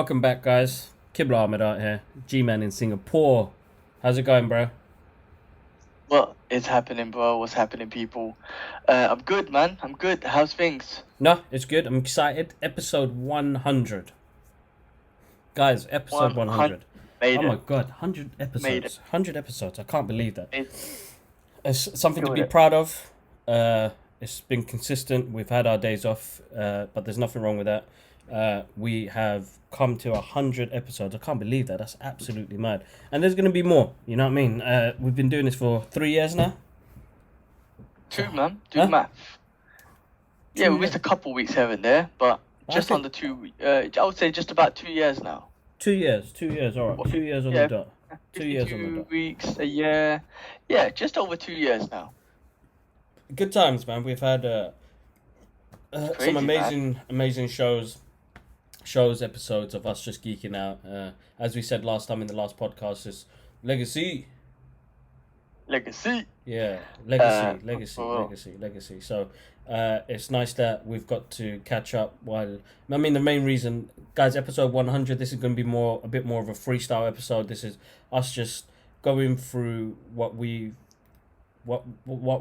Welcome back, guys. Kibla Ahmed out here, G-Man in Singapore. How's it going, bro? What is happening, bro? What's happening, people? I'm good, man. I'm good. How's things? No, it's good. I'm excited. Episode 100. Guys, episode 100. 100. Oh Made my it. God, 100 Made it. episodes. 100 episodes. I can't believe that. Made It's something to Killed be it. proud of. It's been consistent. We've had our days off, but there's nothing wrong with that. We have come to 100 episodes. I can't believe that. That's absolutely mad. And there's going to be more. You know what I mean? We've been doing this for 3 years now. Two, man. Do Huh? math. Yeah, we 2 missed years. a couple weeks here and there, but I just think under two. I would say just about 2 years now. 2 years. 2 years. All right. What? 2 years on Yeah, the dot. 2 years on the 52 dot. weeks, a year. Yeah, just over 2 years now. Good times, man. We've had Crazy, some man. amazing episodes of us just geeking out. As we said last time in the last podcast, is legacy. Legacy. Yeah, Uh, for legacy. So it's nice that we've got to catch up. While I mean, the main reason, guys, episode 100. This is going to be a bit more of a freestyle episode. This is us just going through what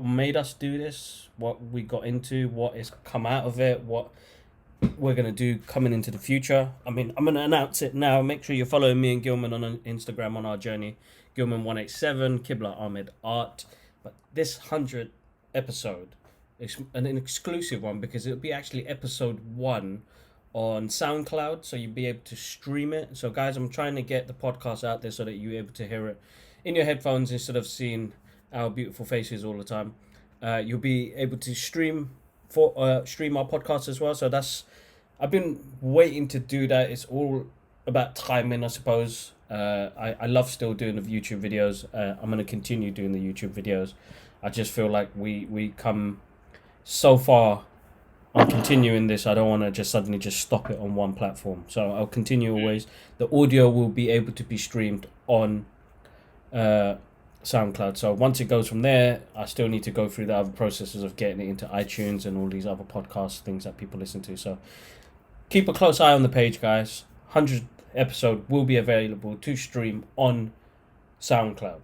made us do this, what we got into, what has come out of it, what we're gonna do coming into the future. I mean, I'm gonna announce it now. Make sure you're following me and Gilman on Instagram on our journey. Gilman187, Kibla Ahmed Art. But this 100 episode is an exclusive one because it'll be actually episode 1 on SoundCloud, so you'll be able to stream it. So, guys, I'm trying to get the podcast out there so that you're able to hear it in your headphones instead of seeing our beautiful faces all the time. You'll be able to stream our podcast as well. So I've been waiting to do that. It's all about timing, I suppose. I love still doing the YouTube videos. I'm gonna continue doing the YouTube videos. I just feel like we come so far on continuing this. I don't want to just suddenly just stop it on one platform. So I'll continue always. The audio will be able to be streamed on SoundCloud. So once it goes from there, I still need to go through the other processes of getting it into iTunes and all these other podcast things that people listen to. So keep a close eye on the page, guys. 100 episode will be available to stream on SoundCloud.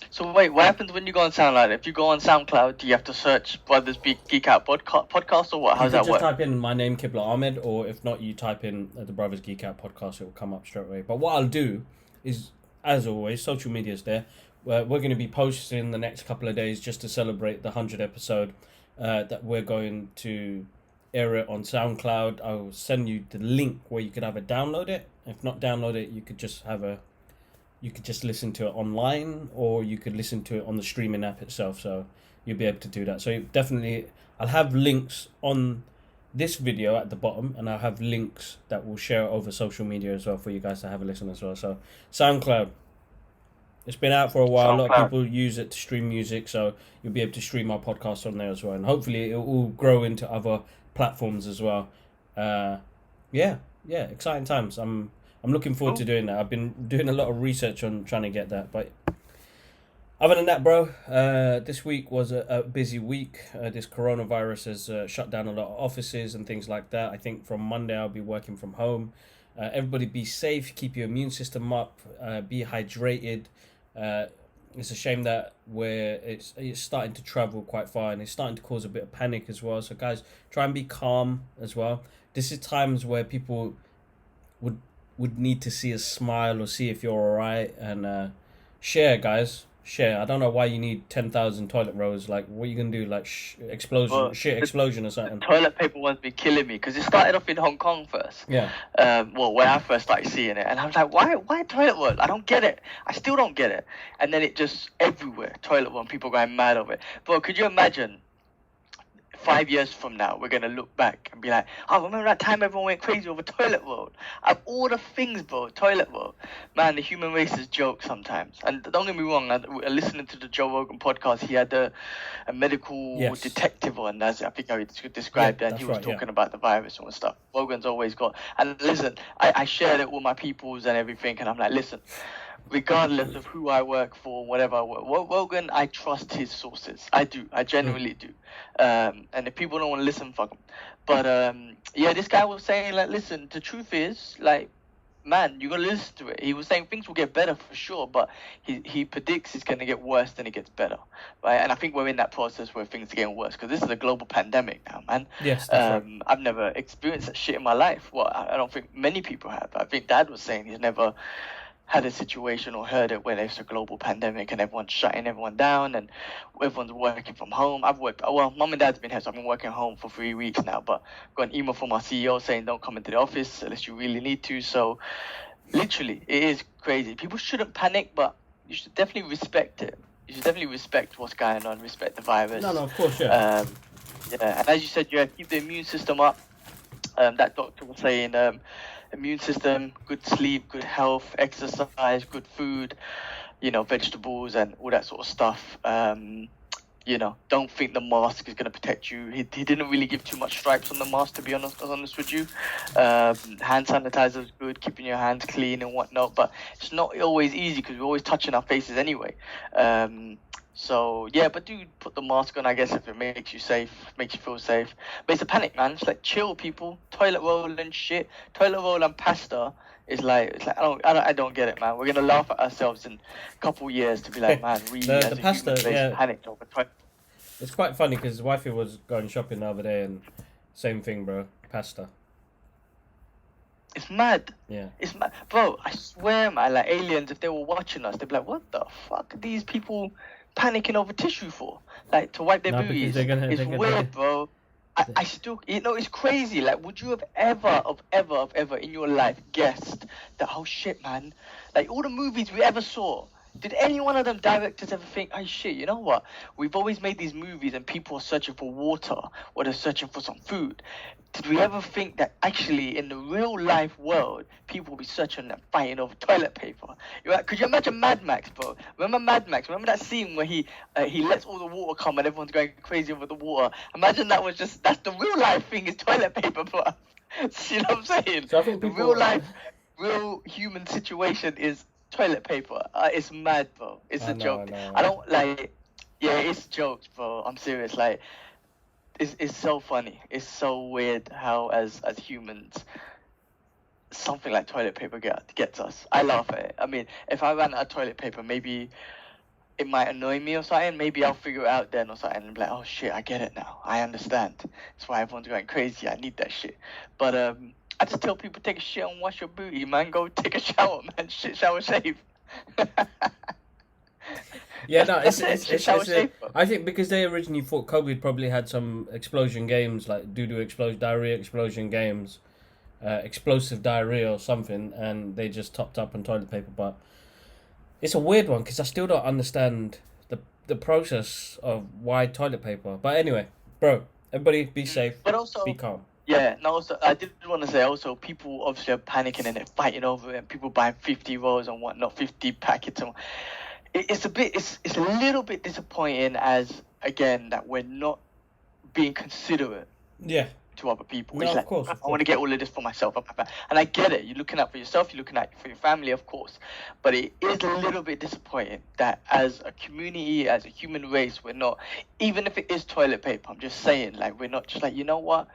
So wait, what happens when you go on SoundCloud? If you go on SoundCloud, do you have to search Brothers Geek Out podcast or what? How You does can that just work? type in my name, Kibla Ahmed, or if not, you type in the Brothers Geek Out podcast. It will come up straight away. But what I'll do is, as always, social media's there. We're going to be posting the next couple of days just to celebrate the 100 episode that we're going to air it on SoundCloud. I'll send you the link where you could either download it. If not download it, you could just listen to it online, or you could listen to it on the streaming app itself. So you'll be able to do that. So definitely, I'll have links on this video at the bottom, and I'll have links that will share over social media as well for you guys to have a listen as well. So SoundCloud, it's been out for a while. A lot of SoundCloud. people use it to stream music, so you'll be able to stream our podcast on there as well, and hopefully it will grow into other platforms as well. Yeah, exciting times. I'm looking forward to Cool. doing that. I've been doing a lot of research on trying to get that, but other than that, bro, this week was a busy week. This coronavirus has shut down a lot of offices and things like that. I think from Monday I'll be working from home. Everybody be safe, keep your immune system up, be hydrated. It's a shame that it's starting to travel quite far, and it's starting to cause a bit of panic as well. So guys, try and be calm as well. This is times where people would need to see a smile or see if you're alright, and share, guys. Share. I don't know why you need 10,000 toilet rolls. Like, what are you gonna do? Like, Well, shit the explosion or something? toilet paper one's been killing me because it started off in Hong Kong first. Yeah. Well, when I first started seeing it, and I was like, why toilet roll? I don't get it. I still don't get it. And then it just everywhere, toilet roll, people going mad over it. Bro, could you imagine 5 years from now, we're going to look back and be like, oh, remember that time everyone went crazy over toilet roll? Of all the things, bro, toilet roll. Man, the human race is joke sometimes. And don't get me wrong, listening to the Joe Rogan podcast, he had a medical Yes. detective on, as I think how he described Yeah, it, and he that's was right, yeah. talking about the virus and stuff. Rogan's always got, and listen, I shared it with my peoples and everything, and I'm like, listen, regardless of who I work for, whatever I work. Rogan, I trust his sources. I do. I genuinely do. And if people don't want to listen, fuck them. But yeah, this guy was saying, like, listen, the truth is, like, man, you gotta listen to it. He was saying things will get better for sure, but he predicts it's gonna get worse than it gets better, right? And I think we're in that process where things are getting worse because this is a global pandemic now, man. Yes, that's right. I've never experienced that shit in my life. Well, I don't think many people have. I think Dad was saying he's never had a situation or heard it where there's a global pandemic and everyone's shutting everyone down and everyone's working from home. Mum and Dad's been here, so I've been working home for 3 weeks now, but got an email from our CEO saying don't come into the office unless you really need to. So literally, it is crazy. People shouldn't panic, but you should definitely respect it. You should definitely respect what's going on, respect the virus. No, of course, yeah. Yeah, and as you said, keep the immune system up. That doctor was saying immune system, good sleep, good health, exercise, good food, vegetables and all that sort of stuff. Don't think the mask is going to protect you. He didn't really give too much stripes on the mask, to be honest with you. Hand sanitizer is good, keeping your hands clean and whatnot, but it's not always easy because we're always touching our faces anyway. So yeah, but do put the mask on, I guess, if it makes you safe, makes you feel safe. But it's a panic, man. It's like, chill, people. Toilet roll and shit. Toilet roll and pasta is like I don't get it, man. We're gonna laugh at ourselves in a couple years to be like, man, we the pasta, panicked over toilet. It's quite funny because wifey was going shopping the other day and same thing, bro. Pasta. It's mad. Yeah. It's mad, bro. I swear, man. Like aliens, if they were watching us, they'd be like, what the fuck are these people panicking over tissue for? Like to wipe their booties. It's weird, bro. I still, it's crazy. Like, would you have ever in your life guessed that? Oh shit, man! Like all the movies we ever saw. Did any one of them directors ever think, oh shit, you know what? We've always made these movies and people are searching for water or they're searching for some food. Did we ever think that actually in the real life world, people will be searching and fighting over toilet paper? Could you imagine Mad Max, bro? Remember Mad Max? Remember that scene where he lets all the water come and everyone's going crazy over the water? Imagine that's the real life thing is toilet paper, bro. See what I'm saying? So I think the real human situation is toilet paper. It's mad, bro. It's a joke. I don't like. Yeah, it's jokes, bro. I'm serious. Like, it's so funny. It's so weird how as humans, something like toilet paper gets us. I laugh at it. I mean, if I ran out of toilet paper, maybe it might annoy me or something. Maybe I'll figure it out then or something and be like, oh shit, I get it now. I understand. That's why everyone's going crazy. I need that shit. But I just tell people, take a shit and wash your booty, man. Go take a shower, man. Shit, shower, shave. Yeah, no, it's I think because they originally thought COVID probably had some explosion games, like doo-doo explosion, diarrhea explosion games, explosive diarrhea or something, and they just topped up on toilet paper. But it's a weird one because I still don't understand the process of why toilet paper. But anyway, bro, everybody be safe, but also be calm. Yeah, no, also, I did want to say also, people obviously are panicking and they're fighting over it, and people buying 50 rolls and whatnot, 50 packets. And it's a little bit disappointing as, again, that we're not being considerate to other people. No, it's of course. I want to get all of this for myself. And I get it. You're looking out for yourself, you're looking out for your family, of course. But it is a little bit disappointing that as a community, as a human race, we're not, even if it is toilet paper, I'm just saying, like, we're not just like, you know what?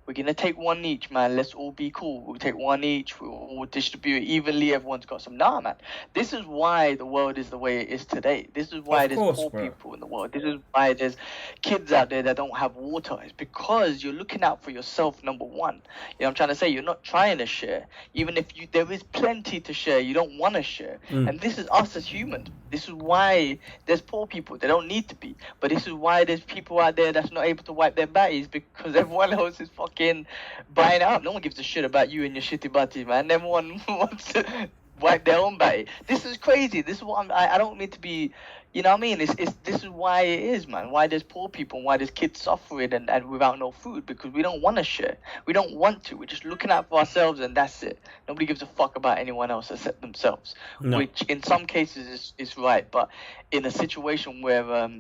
We're going to take one each, man. Let's all be cool. We'll take one each. We'll distribute it evenly. Everyone's got some. Nah, man. This is why the world is the way it is today. This is why there's poor people in the world. This is why there's kids out there that don't have water. It's because you're looking out for yourself, number one. You know what I'm trying to say? You're not trying to share. Even if there is plenty to share, you don't want to share. And this is us as humans. This is why there's poor people. They don't need to be. But this is why there's people out there that's not able to wipe their bodies because everyone else is fucking buying it up. No one gives a shit about you and your shitty body, man. Everyone wants to wipe their own body. This is crazy. This is what I don't mean to be, you know what I mean? This is why it is, man. Why there's poor people and why there's kids suffering and without no food, because we don't want to share. We don't want to. We're just looking out for ourselves and that's it. Nobody gives a fuck about anyone else except themselves, which in some cases is right. But in a situation where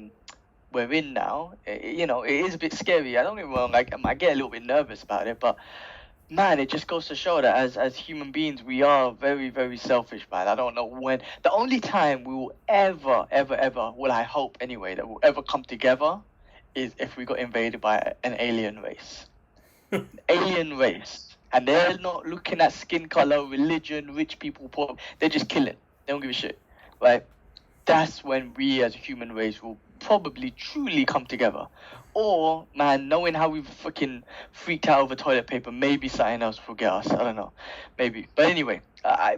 we're in now, it is a bit scary. I don't get me wrong, I get a little bit nervous about it, but man, it just goes to show that as human beings, we are very, very selfish, man. I don't know when. The only time we will ever, well, I hope anyway, that we'll ever come together is if we got invaded by an alien race. Alien race. And they're not looking at skin color, religion, rich people, poor. They're just killing. They don't give a shit, right? That's when we as a human race will probably truly come together. Or, man, knowing how we've fucking freaked out over toilet paper, maybe something else will get us. I don't know. Maybe. But anyway,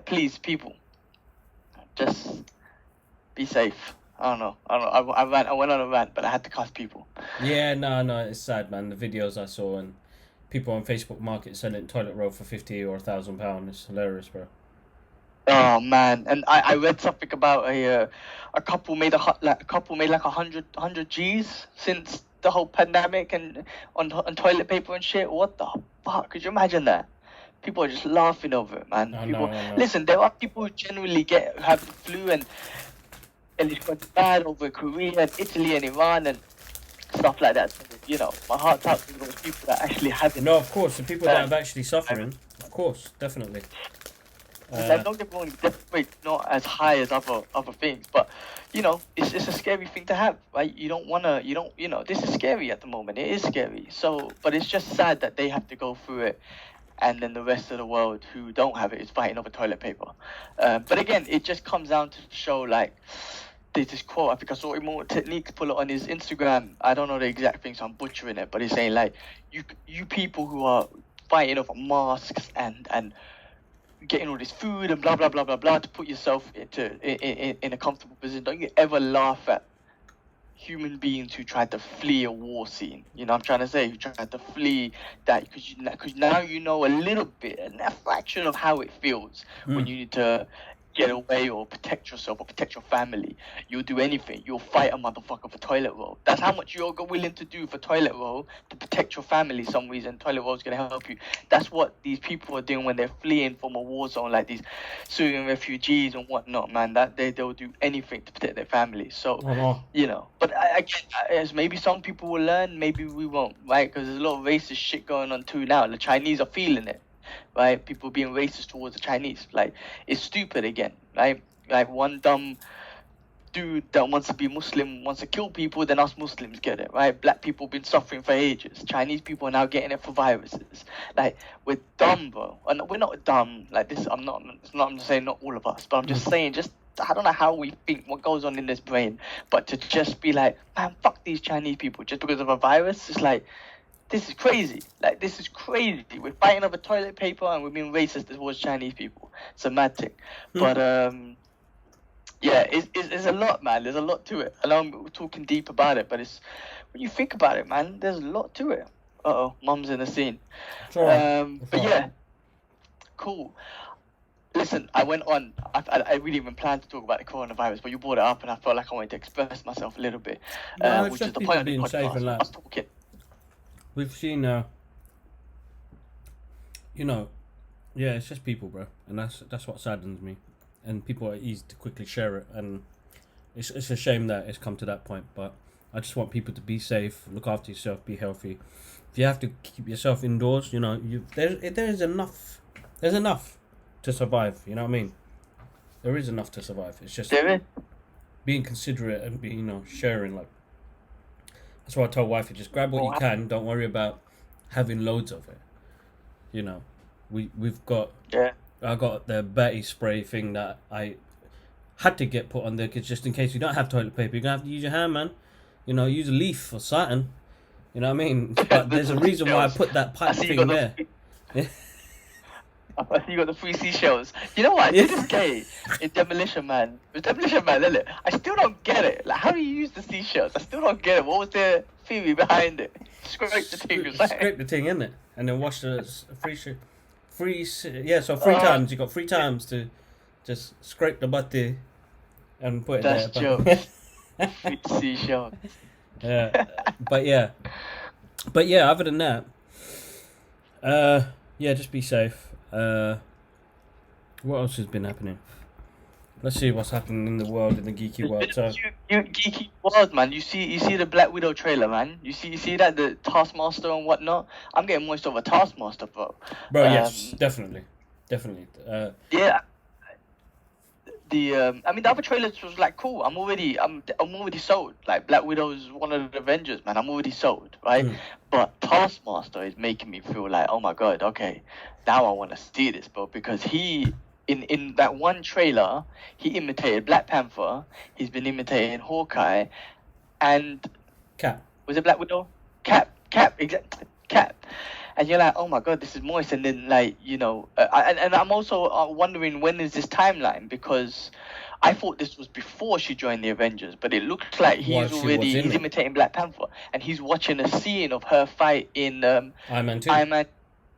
please, people, just be safe. I don't know. I went on a rant, but I had to cuss people. Yeah, no, it's sad, man. The videos I saw and people on Facebook Market selling toilet roll for £50 or £1,000. It's hilarious, bro. Oh man, and I read something about a couple made like 100 G's since the whole pandemic and on toilet paper and shit. What the fuck? Could you imagine that? People are just laughing over it, man. I People, know. listen, there are people who generally have the flu and it's got bad over Korea and Italy and Iran and stuff like that. So, you know, my heart's out to those people that actually have it. No, of course, the people that have actually suffering, of course, definitely. Don't get me wrong, definitely not as high as other things, but you know, it's a scary thing to have, right? You know, this is scary at the moment. It is scary. So, but it's just sad that they have to go through it, and then the rest of the world who don't have it is fighting over toilet paper. But again, it just comes down to show like. There's this quote, I think I saw Immortal Techniques pull it on his Instagram. I don't know the exact thing, so I'm butchering it, but he's saying like, you people who are fighting over masks and getting all this food and blah blah blah blah blah to put yourself in a comfortable position. Don't you ever laugh at human beings who tried to flee a war scene? You know what I'm trying to say? Who tried to flee that because now you know a little bit, a fraction of how it feels when you need to get away or protect yourself or protect your family. You'll do anything. You'll fight a motherfucker for toilet roll. That's how much you're willing to do for toilet roll to protect your family. Some reason toilet roll is going to help you. That's what these people are doing when they're fleeing from a war zone, like these Syrian refugees and whatnot, man. That they'll do anything to protect their family. So you know, but again, as maybe some people will learn, maybe we won't, right? Because there's a lot of racist shit going on too now. The Chinese are feeling it. Right, people being racist towards the Chinese, like it's stupid again, right? Like one dumb dude that wants to be Muslim wants to kill people, then us Muslims get it, right? Black people been suffering for ages. Chinese people are now getting it for viruses. Like we're dumb, bro, and we're not dumb. Like this, I'm just saying not all of us, but I'm just saying I don't know how we think, what goes on in this brain, but to just be like, man, fuck these Chinese people just because of a virus, it's like. This is crazy. Like, this is crazy. We're fighting over toilet paper and we're being racist towards Chinese people. It's a mad thing. But, yeah, it's a lot, man. There's a lot to it. I know I'm talking deep about it, but it's when you think about it, man, there's a lot to it. Uh-oh, mum's in the scene. But, yeah, cool. Listen, I went on. I really even planned to talk about the coronavirus, but you brought it up and I felt like I wanted to express myself a little bit. Which is the point of the podcast. I was talking. We've seen, you know, yeah, it's just people, bro, and that's what saddens me. And people are easy to quickly share it, and it's a shame that it's come to that point. But I just want people to be safe, look after yourself, be healthy. If you have to keep yourself indoors, you know, there's enough to survive. You know what I mean? There is enough to survive. It's just being considerate and being, you know, sharing like. That's why I told wifey, just grab what you can. Don't worry about having loads of it. You know, we've got. Yeah. I got the Betty spray thing that I had to get put on there, cause just in case you don't have toilet paper, you're gonna have to use your hand, man. You know, use a leaf or something. You know what I mean? But there's a reason why I put that pipe thing there. I see you got the free seashells. You know what? This is gay. In Demolition Man. It's Demolition Man, isn't it? I still don't get it. Like, how do you use the seashells? I still don't get it. What was the theory behind it? Scrape the thing. Scrape the thing, innit? And then wash the so 3 times. You got 3 times to just scrape the butty and put it there. That's jokes. Free seashells. Yeah. But yeah, other than that, yeah, just be safe. What else has been happening? let's see what's happening in the world, in the geeky world. So, You geeky world, man. You see the Black Widow trailer, man. You see that the Taskmaster and whatnot. I'm getting moist over Taskmaster, bro. bro, yes, definitely. Yeah. I mean, the other trailers was like cool. I'm already sold. Like Black Widow is one of the Avengers, man. I'm already sold, right? But Taskmaster is making me feel like, oh my god, okay, now I want to see this, bro, because he in that one trailer he imitated Black Panther. He's been imitating Hawkeye, and Cap. was it Black Widow? Cap, exactly, Cap. And you're like, oh my god, this is moist. And then like, and I'm also wondering when is this timeline, because I thought this was before she joined the Avengers, but it looks like he's imitating Black Panther, and he's watching a scene of her fight in Iron Man 2.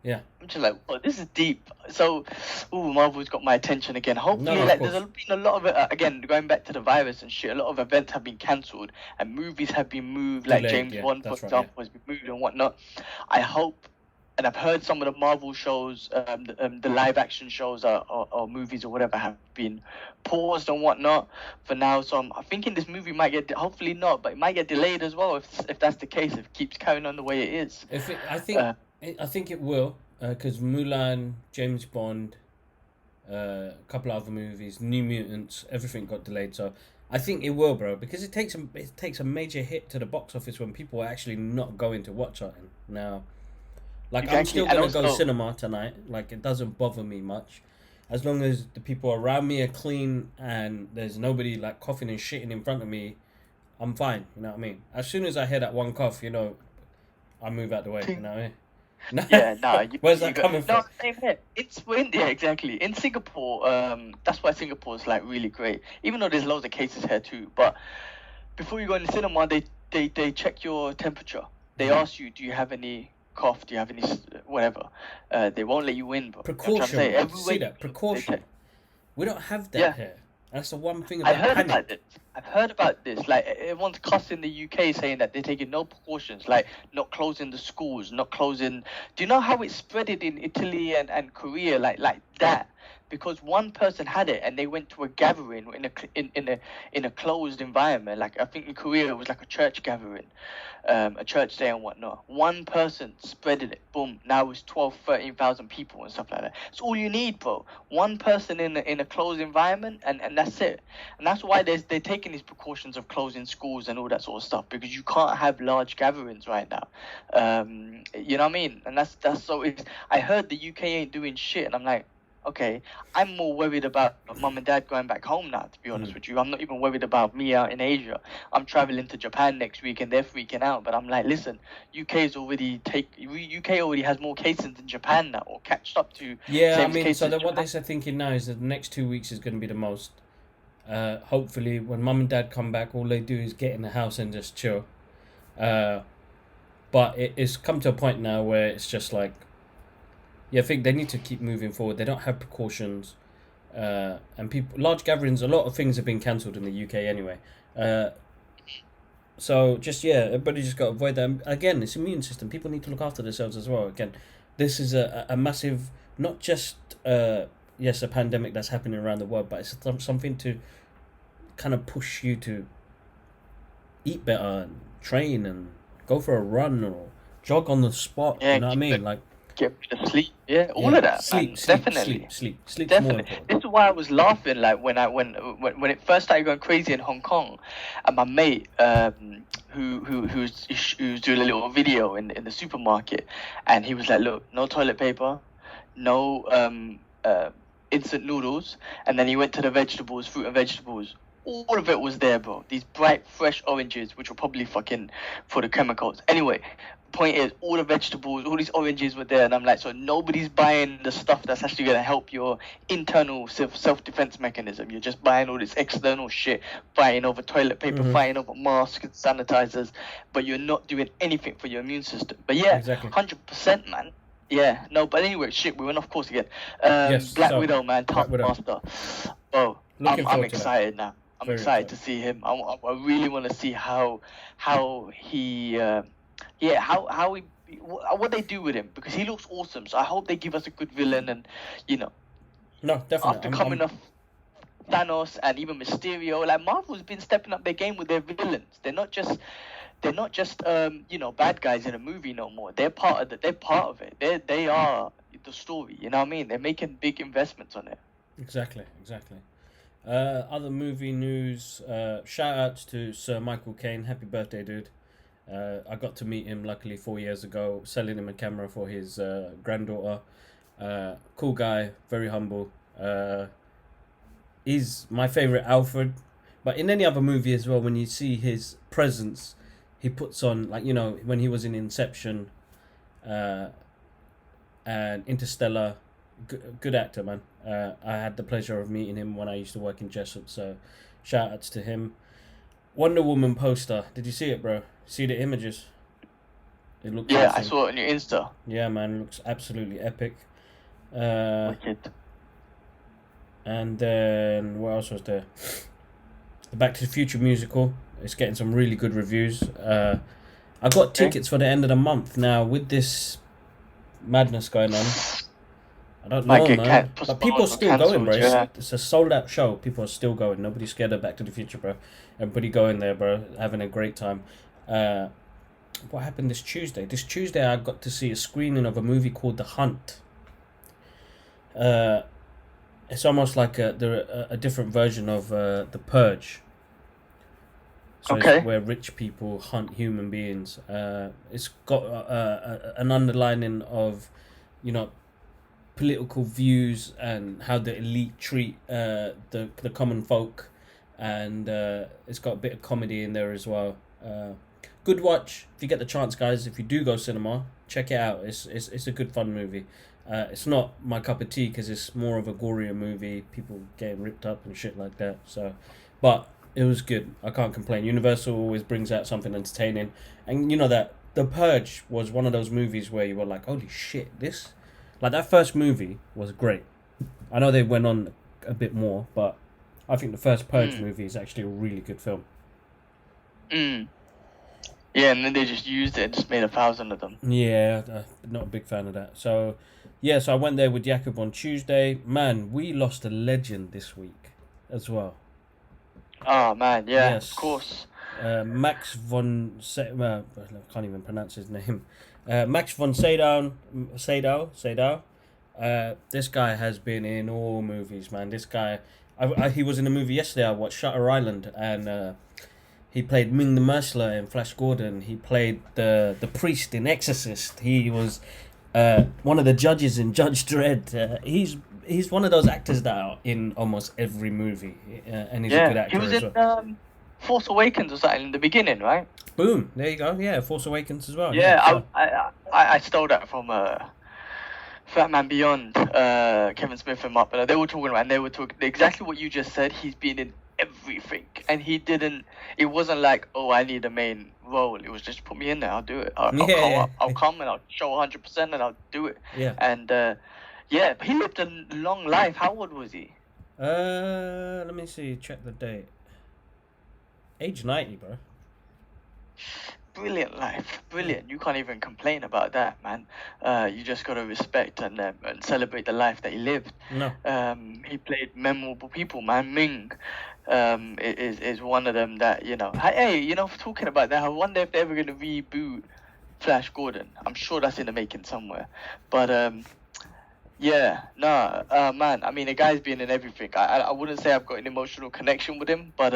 Yeah. I'm just like, well, this is deep. So, Marvel's got my attention again. Hopefully, there's been a lot of again, going back to the virus and shit. A lot of events have been cancelled and movies have been moved. Like James Bond, for example, has been moved and whatnot. I hope, and I've heard some of the Marvel shows, the live action shows or movies or whatever have been paused and whatnot for now. So I'm thinking this movie might get, hopefully not, but it might get delayed as well if that's the case. If it keeps carrying on the way it is. I think it will, because Mulan, James Bond, a couple of other movies, New Mutants, everything got delayed. So I think it will, bro, because it takes a major hit to the box office when people are actually not going to watch something now. Like, exactly. I'm still going to go cinema tonight. Like, it doesn't bother me much. As long as the people around me are clean and there's nobody, like, coughing and shitting in front of me, I'm fine. You know what I mean? As soon as I hear that one cough, I move out the way. You know what I mean? Yeah, no. Where's that coming from? No, same here. It's yeah, exactly. In Singapore, that's why Singapore is, like, really great. Even though there's loads of cases here, too. But before you go in the cinema, they check your temperature. They ask you, do you have any cough, do you have any whatever, they won't let you in, bro. Precaution. See that? Precaution. We don't have that here. That's the one thing about I've heard about this. Like, everyone's cussing the UK saying that they're taking no precautions, like not closing the schools, not closing. Do you know how it spread it in Italy and Korea, like that? Because one person had it and they went to a gathering in a closed environment. Like, I think in Korea it was like a church gathering, a church day and whatnot. One person spreaded it. Boom. Now it's 13,000 people and stuff like that. It's all you need, bro. One person in a closed environment and that's it. And that's why they're taking these precautions of closing schools and all that sort of stuff, because you can't have large gatherings right now. You know what I mean? And that's so. I heard the UK ain't doing shit, and I'm like, okay, I'm more worried about mum and dad going back home now, to be honest with you. I'm not even worried about me out in Asia. I'm traveling to Japan next week and they're freaking out. But I'm like, listen, UK already has more cases than Japan now, or catched up to. Yeah, I mean, so what they're thinking now is that the next 2 weeks is going to be the most. Hopefully, when mum and dad come back, all they do is get in the house and just chill. But it's come to a point now where it's just like, I think they need to keep moving forward. They don't have precautions, and large gatherings. A lot of things have been cancelled in the UK anyway. So everybody just got to avoid that. Again, it's immune system. People need to look after themselves as well. Again, this is a massive, not just a pandemic that's happening around the world, but it's something to kind of push you to eat better and train and go for a run or jog on the spot. You know what I mean? Like, get rid of sleep, all of that. Sleep. Definitely. This is why I was laughing, like when it first started going crazy in Hong Kong, and my mate, who's doing a little video in the supermarket, and he was like, look, no toilet paper, no instant noodles, and then he went to the vegetables, fruit and vegetables. All of it was there, bro. These bright, fresh oranges, which were probably fucking for the chemicals. Anyway, point is, all the vegetables, all these oranges were there, and I'm like, so nobody's buying the stuff that's actually going to help your internal self-defense mechanism. You're just buying all this external shit, fighting over toilet paper, fighting over masks and sanitizers, but you're not doing anything for your immune system. But exactly. 100%, man. Yeah, no, but anyway, shit, we went off course again. Black Widow, man, Taskmaster. Oh, I'm excited now. I'm excited to see him. I really want to see how he, what they do with him, because he looks awesome. So I hope they give us a good villain, and No, definitely. After coming off Thanos and even Mysterio. Like Marvel's been stepping up their game with their villains. They're not just bad guys in a movie no more. They're part of it. They're part of it. They are the story. You know what I mean? They're making big investments on it. Exactly. Other movie news. Shout outs to Sir Michael Caine. Happy birthday, dude. I got to meet him luckily 4 years ago, selling him a camera for his granddaughter. Cool guy, very humble. He's my favorite Alfred, but in any other movie as well, when you see his presence, he puts on, like, when he was in Inception, and Interstellar. Good actor, man. I had the pleasure of meeting him when I used to work in Jessup, so shout outs to him. Wonder Woman poster. Did you see it, bro? See the images? It looks Yeah, awesome. I saw it on your Insta. Yeah, man, looks absolutely epic. Wicked. And then what else was there? The Back to the Future musical. It's getting some really good reviews. I got tickets for the end of the month now. With this madness going on, I don't know, man. But people are still going, bro. Yeah. It's a sold out show. People are still going. Nobody's scared of Back to the Future, bro. Everybody going there, bro. Having a great time. What happened this Tuesday? This Tuesday I got to see a screening of a movie called The Hunt. It's almost like a different version of The Purge. So it's where rich people hunt human beings. It's got an underlining of, political views and how the elite treat the common folk, and it's got a bit of comedy in there as well. Good watch if you get the chance, guys. If you do go cinema, check it out. It's a good fun movie. It's not my cup of tea because it's more of a gorier movie, people getting ripped up and shit like that. So, but it was good. I can't complain. Universal always brings out something entertaining, and that The Purge was one of those movies where you were like, holy shit, this. Like, that first movie was great. I know they went on a bit more, but I think the first Purge movie is actually a really good film. Yeah, and then they just used it and just made 1,000 of them. Yeah, not a big fan of that. So I went there with Jakob on Tuesday. Man, we lost a legend this week as well. Oh, man, yeah, yes. Of course. Max von... I can't even pronounce his name. Max von Sydow. This guy has been in all movies, man. This guy, he was in a movie yesterday I watched, Shutter Island, and he played Ming the Merciless in Flash Gordon. He played the priest in Exorcist. He was one of the judges in Judge Dredd. He's one of those actors that are in almost every movie, and he's a good actor. He was in Force Awakens or something in the beginning, right? Boom, there you go. Yeah, Force Awakens as well. Yeah, I stole that from Fat Man Beyond, Kevin Smith and Mark. They were talking about, and they were talking exactly what you just said. He's been in everything, and it wasn't like, oh, I need a main role. It was just put me in there, I'll do it. I'll come and I'll show 100% and I'll do it. Yeah. And he lived a long life. How old was he? Let me see, check the date. Age 90, bro. Brilliant life, brilliant. You can't even complain about that, man. You just gotta respect and celebrate the life that he lived. No. He played memorable people, man. Ming, is one of them that Hey, talking about that, I wonder if they're ever gonna reboot Flash Gordon. I'm sure that's in the making somewhere. But man. I mean, the guy's been in everything. I wouldn't say I've got an emotional connection with him, but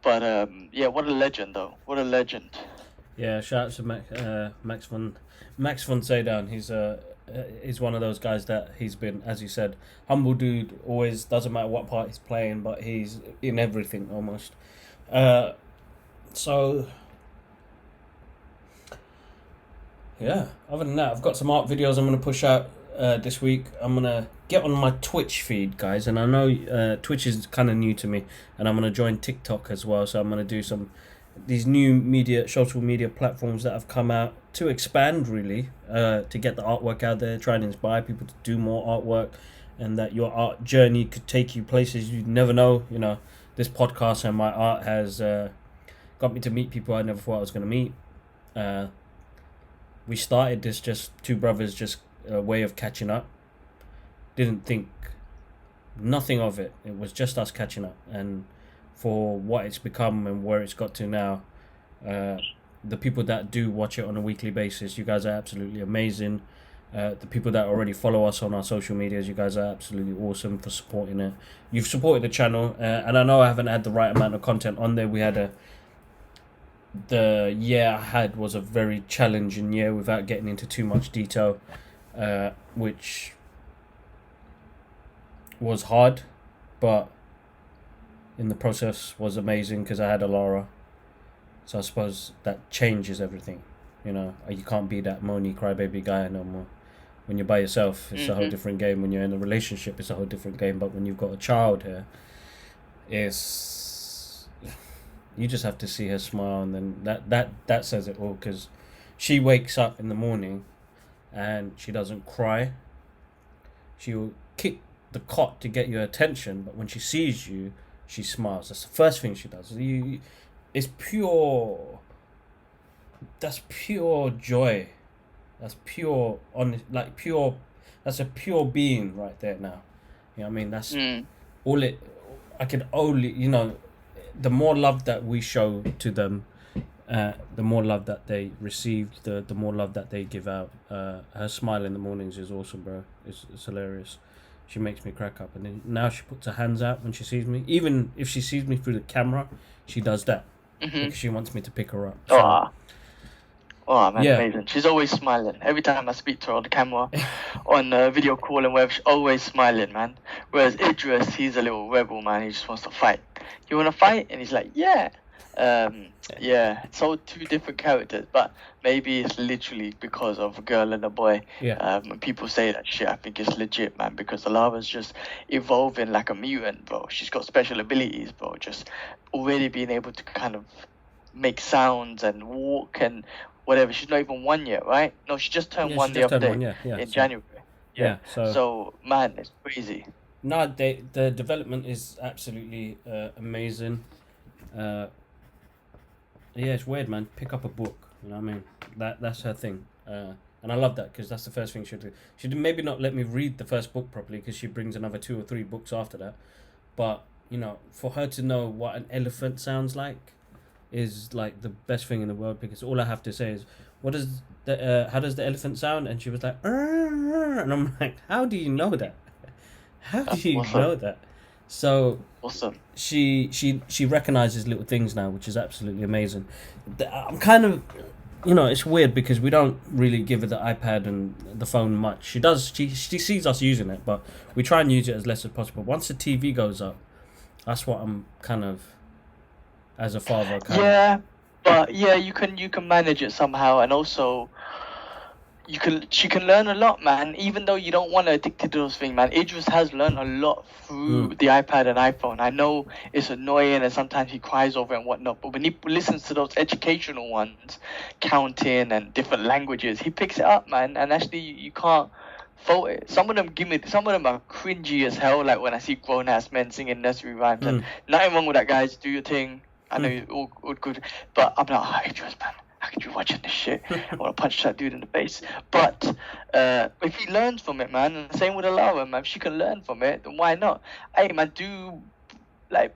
what a legend, though. What a legend. Yeah, shout out to Max von Sydow. He's one of those guys that he's been, as you said, humble dude. Always doesn't matter what part he's playing, but he's in everything almost. So yeah. Other than that, I've got some art videos I'm gonna push out this week. I'm gonna get on my Twitch feed, guys, and I know Twitch is kind of new to me, and I'm gonna join TikTok as well. So I'm gonna do these new social media platforms that have come out to expand, really, to get the artwork out there, try and inspire people to do more artwork, and that your art journey could take you places you never know. This podcast and my art has got me to meet people I never thought I was gonna meet. We started this just two brothers, just a way of catching up. Didn't think Nothing of it. It was just us catching up. And for what it's become and where it's got to now, the people that do watch it on a weekly basis, you guys are absolutely amazing. The people that already follow us on our social medias, you guys are absolutely awesome for supporting it. You've supported the channel, and I know I haven't had the right amount of content on there. The year I had was a very challenging year without getting into too much detail, which was hard, but in the process was amazing because I had Alara. So I suppose that changes everything. You can't be that moany crybaby guy no more. When you're by yourself, it's a whole different game. When you're in a relationship, it's a whole different game. But when you've got a child here, you just have to see her smile, and then that says it all. Because she wakes up in the morning, and she doesn't cry. She'll kick the cot to get your attention, but when she sees you, she smiles. That's the first thing she does. It's pure. That's pure joy. That's pure pure. That's a pure being right there now. You know what I mean? That's all it. I can only the more love that we show to them, the more love that they receive, the more love that they give out. Her smile in the mornings is awesome, bro. It's hilarious. She makes me crack up, and then now she puts her hands out when she sees me. Even if she sees me through the camera, she does that because she wants me to pick her up. So, oh man, amazing. She's always smiling. Every time I speak to her on the camera, on video call and whatever, she's always smiling, man. Whereas Idris, he's a little rebel, man. He just wants to fight. You want to fight? And he's like, yeah. So two different characters, but maybe it's literally because of a girl and a boy. When people say that shit, I think it's legit, man, because Alara's just evolving like a mutant, bro. She's got special abilities, bro. Just already being able to kind of make sounds and walk and whatever. She's not even 1 yet, right? No, she just turned one the other day in January. So man, it's crazy. No, the development is absolutely amazing. It's weird, man. Pick up a book. You know what I mean? That's her thing. And I love that because that's the first thing she'll do. She'd maybe not let me read the first book properly because she brings another 2 or 3 books after that. But, for her to know what an elephant sounds like is like the best thing in the world, because all I have to say is, how does the elephant sound? And she was like, and I'm like, how do you know that? How do you know that? So awesome. She recognizes little things now, which is absolutely amazing. I'm kind of, it's weird because we don't really give her the iPad and the phone much. She does. She sees us using it, but we try and use it as less as possible. Once the TV goes up, that's what I'm kind of, as a father. But you can manage it somehow, and also she can learn a lot, man. Even though you don't want to addicted to those things, man. Idris has learned a lot through the iPad and iPhone. I know it's annoying and sometimes he cries over it and whatnot, but when he listens to those educational ones, counting and different languages, he picks it up, man. And actually, you can't fault it. Some of them are cringy as hell. Like when I see grown ass men singing nursery rhymes, and nothing wrong with that, guys. Do your thing. I know you're all good, but I'm like, Idris, man. How could you watching this shit? I want to punch that dude in the face. But if he learns from it, man, and same with Alara, man, if she can learn from it, then why not? Hey, man, do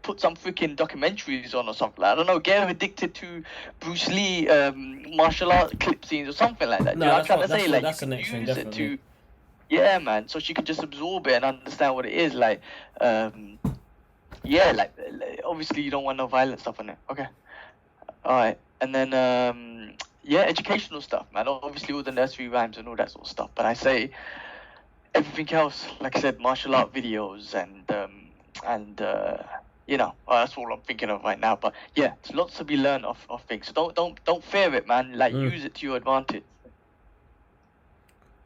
put some freaking documentaries on or something. I don't know, get her addicted to Bruce Lee martial art clip scenes or something like that. No, I'm trying to say, that's the next thing, definitely. Yeah, man. So she can just absorb it and understand what it is. Obviously you don't want no violent stuff on it. Okay. All right. And then, educational stuff, man. Obviously, all the nursery rhymes and all that sort of stuff. But I say everything else, like I said, martial art videos that's all I'm thinking of right now. But yeah, there's lots to be learned of things. So don't fear it, man. Use it to your advantage.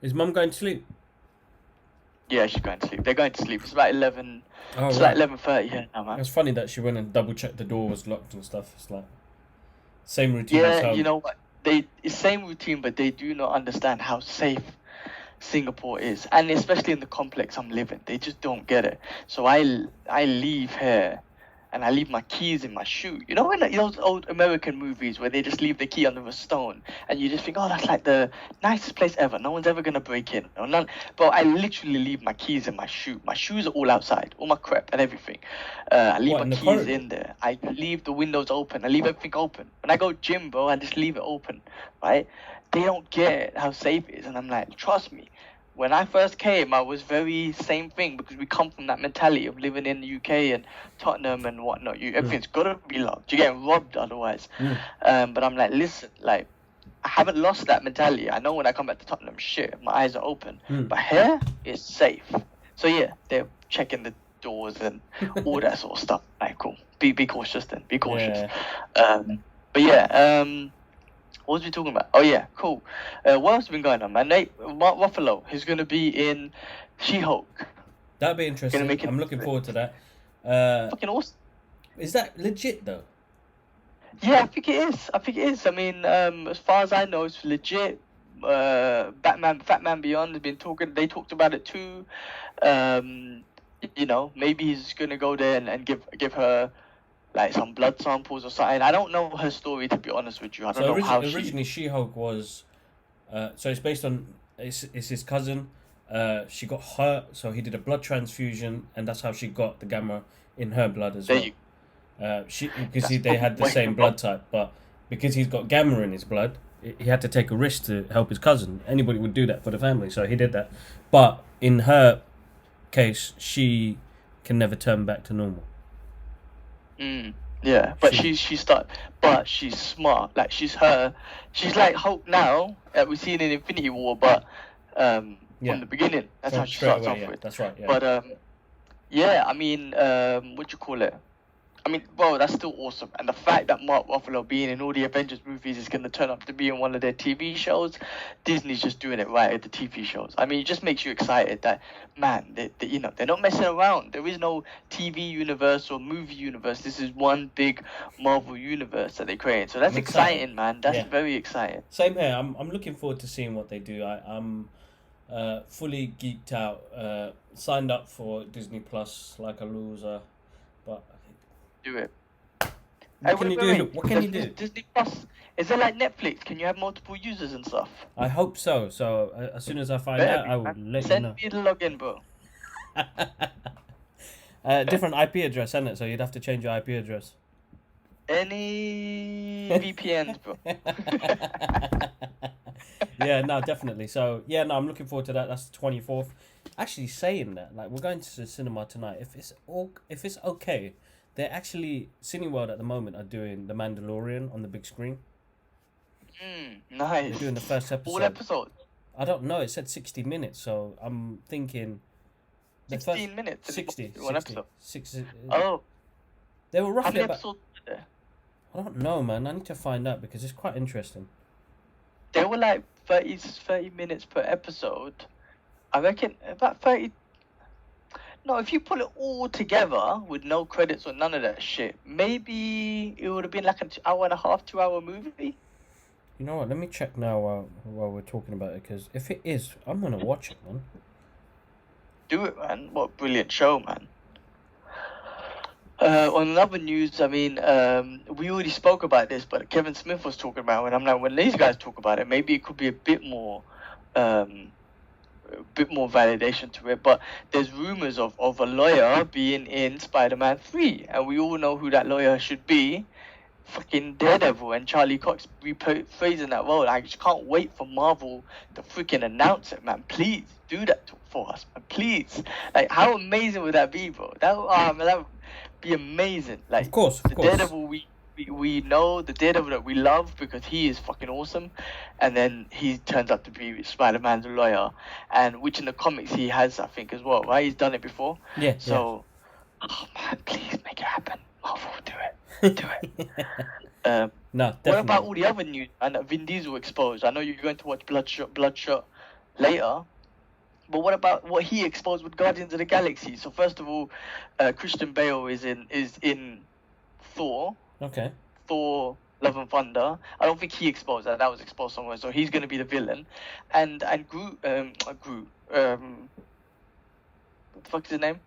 Is Mum going to sleep? Yeah, she's going to sleep. They're going to sleep. It's about 11. It's like 11:30 here now, man. It's funny that she went and double checked the door was locked and stuff. It's like same routine. Yeah, you know what? It's same routine, but they do not understand how safe Singapore is, and especially in the complex I'm living, they just don't get it. So I leave here and I leave my keys in my shoe. You know, in those old American movies where they just leave the key under a stone, and you just think, oh, that's like the nicest place ever. No one's ever gonna break in. Or none. But I literally leave my keys in my shoe. My shoes are all outside, all my crap and everything. I leave What, in my the keys corridor? in there. I leave the windows open. I leave everything open. When I go gym, bro, I just leave it open, right? They don't get how safe it is, and I'm like, trust me. When I first came, I was very same thing because we come from that mentality of living in the UK and Tottenham and whatnot. Everything's gotta be locked. You're getting robbed otherwise. But I'm like, listen, like, I haven't lost that mentality. I know when I come back to Tottenham, shit, my eyes are open. But here, it's safe. So yeah, they're checking the doors and all that sort of stuff. Like, cool. Be cautious then. Be cautious. But yeah, what was we talking about? Oh yeah, cool. What else has been going on, man? Mark Ruffalo, who's going to be in She-Hulk. That'd be interesting. Make it- I'm looking forward to that. Fucking awesome. Is that legit though? Yeah, I think it is. I mean, as far as I know, it's legit. Fat Man Beyond has been talking. They talked about it too. You know, maybe he's gonna go there and give her like some blood samples or something. I don't know her story, to be honest with you. I don't know how originally She-Hulk was, so it's based on it's his cousin. She got hurt, so he did a blood transfusion, and that's how she got the gamma in her blood as well. They had the same blood type, but because he's got gamma in his blood, he had to take a risk to help his cousin. Anybody would do that for the family, so he did that. But in her case, she can never turn back to normal. Yeah, but but she's smart. Like she's like Hulk now. We've seen in Infinity War, but from the beginning, that's how she starts off with. That's right. Yeah. But yeah, I mean, what you call it? I mean, well, that's still awesome. And the fact that Mark Ruffalo being in all the Avengers movies is going to turn up to be in one of their TV shows, Disney's just doing it right at the TV shows. I mean, it just makes you excited that, man, they're not messing around. There is no TV universe or movie universe. This is one big Marvel universe that they create. So that's exciting, man. That's very exciting. Same here. I'm looking forward to seeing what they do. I'm fully geeked out. Signed up for Disney Plus like a loser, but... Do it. What can you do? Disney Plus. Is it like Netflix? Can you have multiple users and stuff? I hope so. So as soon as I find out, I will let you know. Send me the login, bro. Different IP address, isn't it? So you'd have to change your IP address. Any VPNs, bro. Yeah, no, definitely. So yeah, no, I'm looking forward to that. That's the 24th. Actually, saying that, like, we're going to the cinema tonight. If it's okay. They're actually, Cineworld at the moment are doing The Mandalorian on the big screen. Nice. They're doing the first episode. All episodes? I don't know. It said 60 minutes, so I'm thinking... 16 minutes? 60. One episode? 60. Oh. They were roughly How many episodes were there? I don't know, man. I need to find out because it's quite interesting. They were like 30 minutes per episode. I reckon about 30... No, if you put it all together with no credits or none of that shit, maybe it would have been like an hour and a half, 2 hour movie. You know what? Let me check now while we're talking about it, because if it is, I'm gonna watch it, man. Do it, man. What a brilliant show, man. On another news, I mean, we already spoke about this, but Kevin Smith was talking about it, and I'm like, when these guys talk about it, maybe it could be a bit more validation to it, but there's rumors of a lawyer being in Spider-Man 3, and we all know who that lawyer should be. Fucking Daredevil and Charlie Cox rephrasing that role. I just can't wait for Marvel to freaking announce it, man. Please do that for us, man. Please. Like, how amazing would that be, bro? That would be amazing. Like, of course. Daredevil we know, the Daredevil that we love because he is fucking awesome, and then he turns out to be Spider-Man's lawyer, and which in the comics he has, I think, as well, right? He's done it before. Yeah. So, oh man, please make it happen. Marvel, do it. Do it. No, definitely. What about all the other news? And Vin Diesel exposed. I know you're going to watch Bloodshot later. But what about what he exposed with Guardians of the Galaxy? So first of all, Christian Bale is in Thor. Okay. Thor: Love and Thunder. I don't think he exposed that. That was exposed somewhere. So he's going to be the villain. And Groot. what the fuck is his name?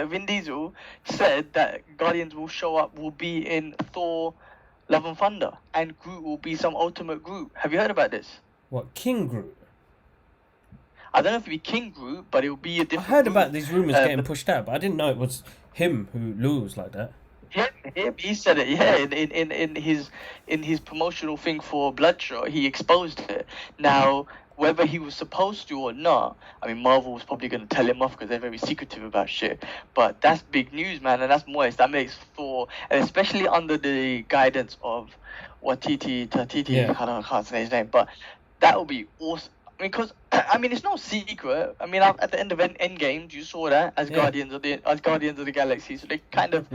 Vin Diesel said that Guardians will be in Thor Love and Thunder, and Groot will be some ultimate Groot. Have you heard about this? What, King Groot? I don't know if it'll be King Groot, but it'll be a I different heard Groot. about these rumours getting pushed out, but I didn't know it was him who lose like that. Yeah, he said it. Yeah, in his promotional thing for Bloodshot, he exposed it. Now, whether he was supposed to or not, I mean, Marvel was probably going to tell him off because they're very secretive about shit. But that's big news, man, and that's moist. That makes Thor, and especially under the guidance of Tatiti. Yeah. I can't say his name, but that would be awesome. I mean, because it's no secret. I mean, at the end of Endgame, you saw that as Yeah. Guardians of the Galaxy. So they kind of,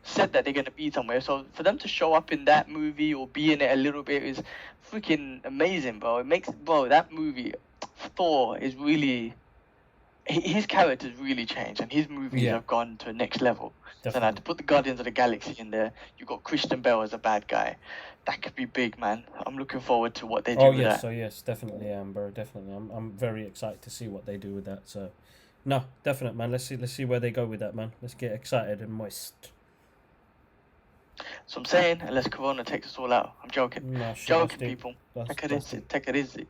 said that they're gonna be somewhere. So for them to show up in that movie or be in it a little bit is freaking amazing, bro. It makes that movie, Thor, is really his character's really changed, and his movies Yeah. have gone to a next level. So now Definitely. to put the Guardians of the Galaxy in there, you've got Christian Bale as a bad guy. That could be big, man. I'm looking forward to what they do Oh with yes, that. so yes, definitely am, bro. Definitely, I'm very excited to see what they do with that. So, no, definite, man. Let's see where they go with that, man. Let's get excited and moist. So I'm saying, unless Corona takes us all out, I'm joking. No, shit, Joking, that's deep. people. That's Take it easy.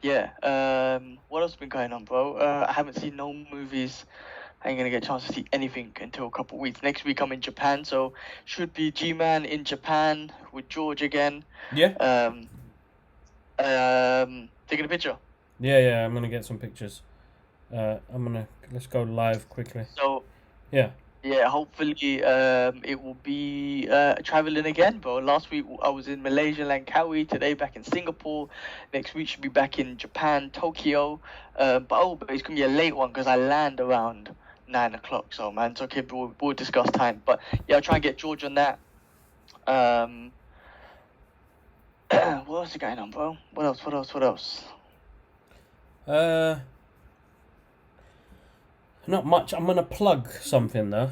Yeah. What else has been going on, bro? I haven't seen no movies. I ain't gonna get a chance to see anything until a couple of weeks. Next week I'm in Japan, so should be G-Man in Japan with George again. Yeah. Taking a picture. Yeah. I'm gonna get some pictures. Let's go live quickly. So Yeah. yeah, hopefully it will be traveling again, bro. Last week I was in Malaysia, Langkawi. Today back in Singapore. Next week should be back in Japan, Tokyo. But it's gonna be a late one because I land around 9 o'clock. So man, it's okay. We'll discuss time. But yeah, I'll try and get George on that. What else is going on, bro? What else? Not much. I'm gonna plug something though,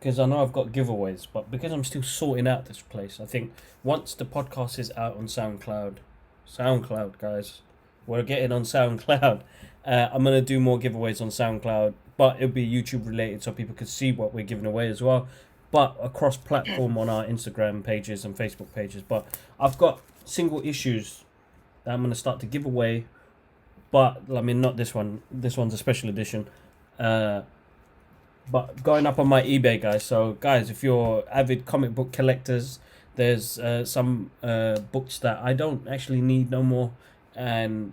because I know I've got giveaways, but because I'm still sorting out this place, I think once the podcast is out on SoundCloud, guys, we're getting on SoundCloud. I'm gonna do more giveaways on SoundCloud, but it'll be YouTube related, so people can see what we're giving away as well. But across platform on our Instagram pages and Facebook pages. But I've got single issues that I'm gonna start to give away. But I mean, not this one. This one's a special edition. But going up on my eBay, guys. So, guys, if you're avid comic book collectors, there's some books that I don't actually need no more, and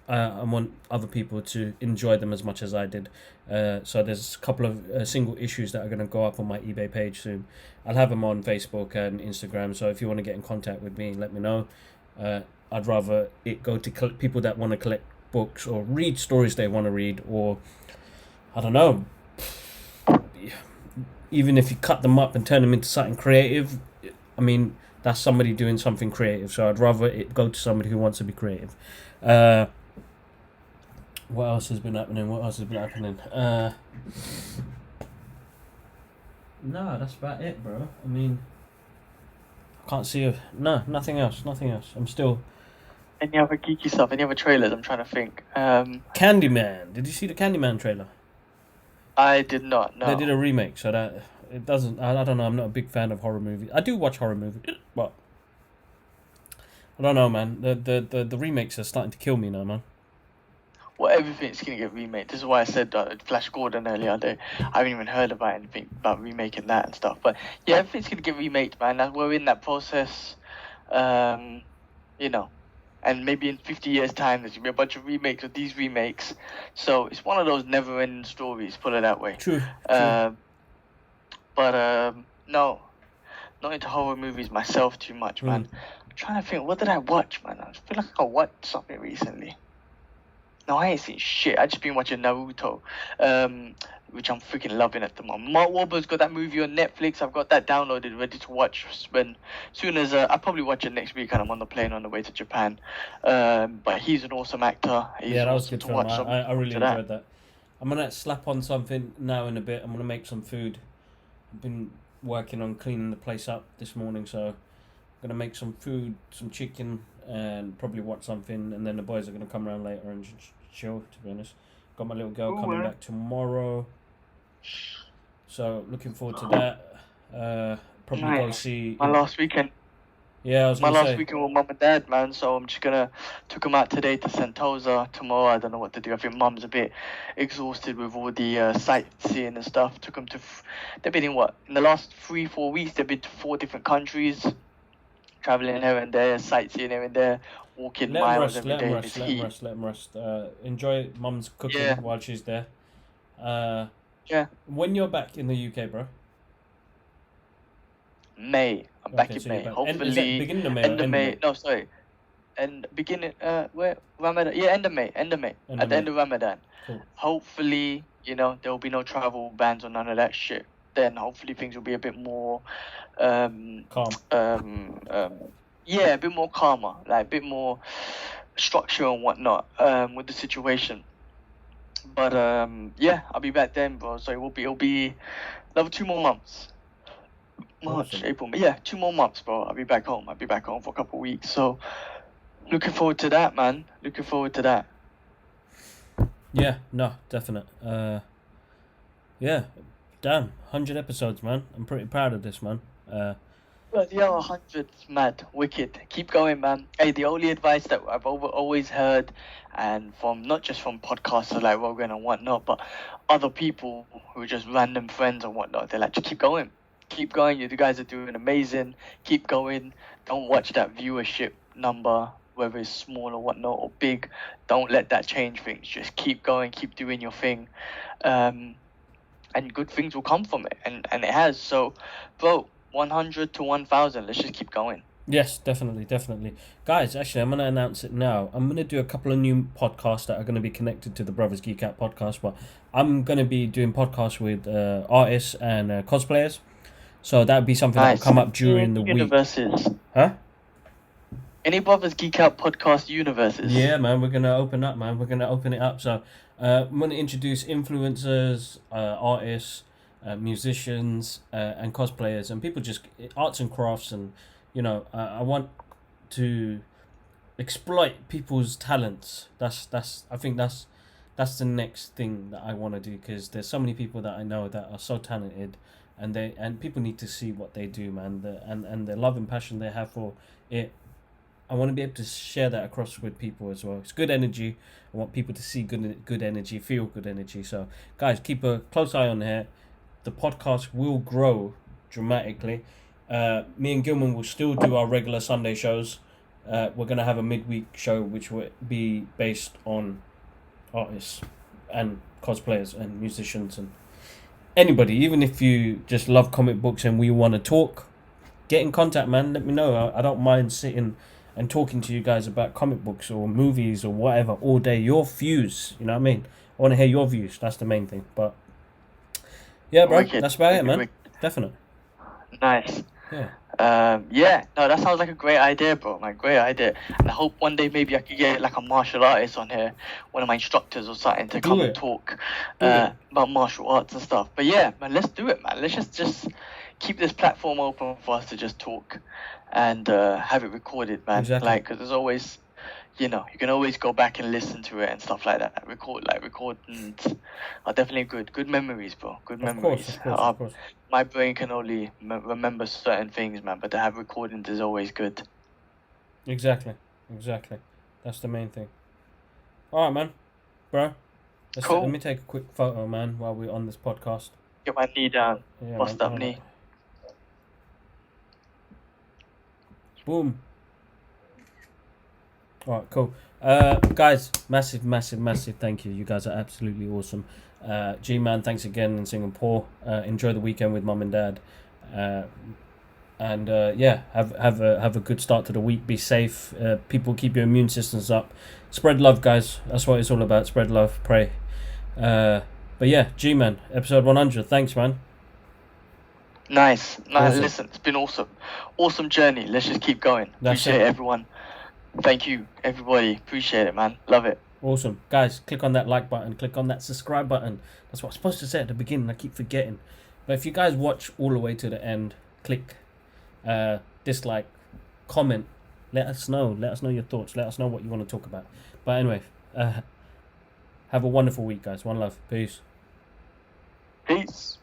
I want other people to enjoy them as much as I did. So there's a couple of single issues that are going to go up on my eBay page soon. I'll have them on Facebook and Instagram. So if you want to get in contact with me, let me know. I'd rather it go to people that want to collect books or read stories they want to read, or I don't know, even if you cut them up and turn them into something creative, I mean, that's somebody doing something creative. So I'd rather it go to somebody who wants to be creative. What else has been happening? No, that's about it, bro. I mean, I can't see nothing else. I'm still... Any other geeky stuff? Any other trailers? I'm trying to think. Candyman. Did you see the Candyman trailer? I did not. No. They did a remake, so that it doesn't. I don't know. I'm not a big fan of horror movies. I do watch horror movies, but I don't know, man. The remakes are starting to kill me now, man. Well, everything's gonna get remade. This is why I said Flash Gordon earlier. I haven't even heard about anything about remaking that and stuff. But yeah, everything's gonna get remade, man. We're in that process. And maybe in 50 years' time, there's gonna be a bunch of remakes of these remakes. So it's one of those never-ending stories. Put it that way. True. No, not into horror movies myself too much, man. I'm trying to think, what did I watch, man? I feel like I watched something recently. No, I ain't seen shit. I just been watching Naruto, which I'm freaking loving at the moment. Mark Wahlberg's got that movie on Netflix. I've got that downloaded, ready to watch. Soon as I'll probably watch it next week, and I'm on the plane on the way to Japan. But he's an awesome actor. Yeah, that was good to film. watch. I really enjoyed that. I'm gonna slap on something now in a bit. I'm gonna make some food. I've been working on cleaning the place up this morning, so I'm gonna make some food, some chicken, and probably watch something, and then the boys are gonna come around later and chill. To be honest, got my little girl coming back tomorrow, so looking forward to that. Probably go see my last weekend. Yeah, I was My gonna last say. weekend with mum and dad, man. So I'm just gonna took them out today to Sentosa. Tomorrow, I don't know what to do. I think mum's a bit exhausted with all the sightseeing and stuff. Took them to. They've been in the last 3-4 weeks. They've been to 4 different countries, traveling here and there, sightseeing here and there, walking miles every day in this heat. Let them rest. Enjoy mum's cooking while she's there. Yeah. When you're back in the UK, bro? May. I'm back in May. Hopefully, is that beginning of May? End of May. No, sorry. And beginning. Where Ramadan? Yeah, end of May. At the end of Ramadan. Cool. Hopefully, there will be no travel bans or none of that shit. Then hopefully things will be a bit more calm. Yeah, a bit more calmer, like a bit more structure and whatnot with the situation. But yeah, I'll be back then, bro. So it'll be another 2 more months. March, Awesome. April, yeah, 2 more months, bro. I'll be back home for a couple of weeks. So looking forward to that, man. Looking forward to that. Yeah, no, definite. Yeah, damn, 100 episodes, man. I'm pretty proud of this, man. But yeah, 100's mad, wicked. Keep going, man. Hey, the only advice that I've always heard, and from not just from podcasters like Rogan and whatnot, but other people who are just random friends and whatnot, they're like, just keep going. Keep going. You guys are doing amazing. Keep going. Don't watch that viewership number, whether it's small or whatnot or big. Don't let that change things. Just keep going. Keep doing your thing. And good things will come from it. And it has. So, bro, 100 to 1,000. Let's just keep going. Yes, definitely. Guys, actually, I'm going to announce it now. I'm going to do a couple of new podcasts that are going to be connected to the Brothers Geek Out podcast. But I'm going to be doing podcasts with artists and cosplayers. So that would be something that will come up during the universes. week. Huh? Any Brothers Geek Out podcast universes? Yeah, man, we're going to open up, man. We're going to open it up. So I'm going to introduce influencers, artists, musicians, and cosplayers, and people just arts and crafts. And, I want to exploit people's talents. I think that's the next thing that I want to do, because there's so many people that I know that are so talented. And people need to see what they do, man. And the love and passion they have for it. I want to be able to share that across with people as well. It's good energy. I want people to see good energy, feel good energy. So, guys, keep a close eye on here. The podcast will grow dramatically. Me and Gilman will still do our regular Sunday shows. We're going to have a midweek show which will be based on artists and cosplayers and musicians and anybody. Even if you just love comic books and we want to talk, get in contact, man. Let me know. I don't mind sitting and talking to you guys about comic books or movies or whatever all day. Your views, you know what I mean? I want to hear your views. That's the main thing. But yeah, bro, that's about it, man. Definitely. Nice. Yeah. No, that sounds like a great idea, bro. Great idea. And I hope one day maybe I could get like a martial artist on here, one of my instructors or something, to come and talk about martial arts and stuff. But yeah, man, let's do it, man. Let's just keep this platform open for us to just talk and have it recorded, man. Exactly. Because there's always, you can always go back and listen to it and stuff like that. Recordings are definitely good. Good memories, bro. Good memories. Of course. My brain can only remember certain things, man, but to have recordings is always good. Exactly. That's the main thing. All right, man. Bro, cool. Let me take a quick photo, man, while we're on this podcast. Get my knee down. Yeah, Bust up knee. Boom. All right, cool. Guys, massive thank you. You guys are absolutely awesome. G-Man, thanks again in Singapore. Enjoy the weekend with mum and dad. And yeah, have a good start to the week. Be safe. People, keep your immune systems up. Spread love, guys. That's what it's all about. Spread love. Pray. But yeah, G-Man, episode 100. Thanks, man. Nice. Awesome. Listen, it's been awesome journey. Let's just keep going. Appreciate everyone. Thank you, everybody. Appreciate it, man. Love it. Awesome. Guys, click on that like button. Click on that subscribe button. That's what I'm supposed to say at the beginning. I keep forgetting. But if you guys watch all the way to the end, click dislike, comment, Let us know. Let us know your thoughts. Let us know what you want to talk about. But anyway, have a wonderful week, guys. One love. Peace. Peace.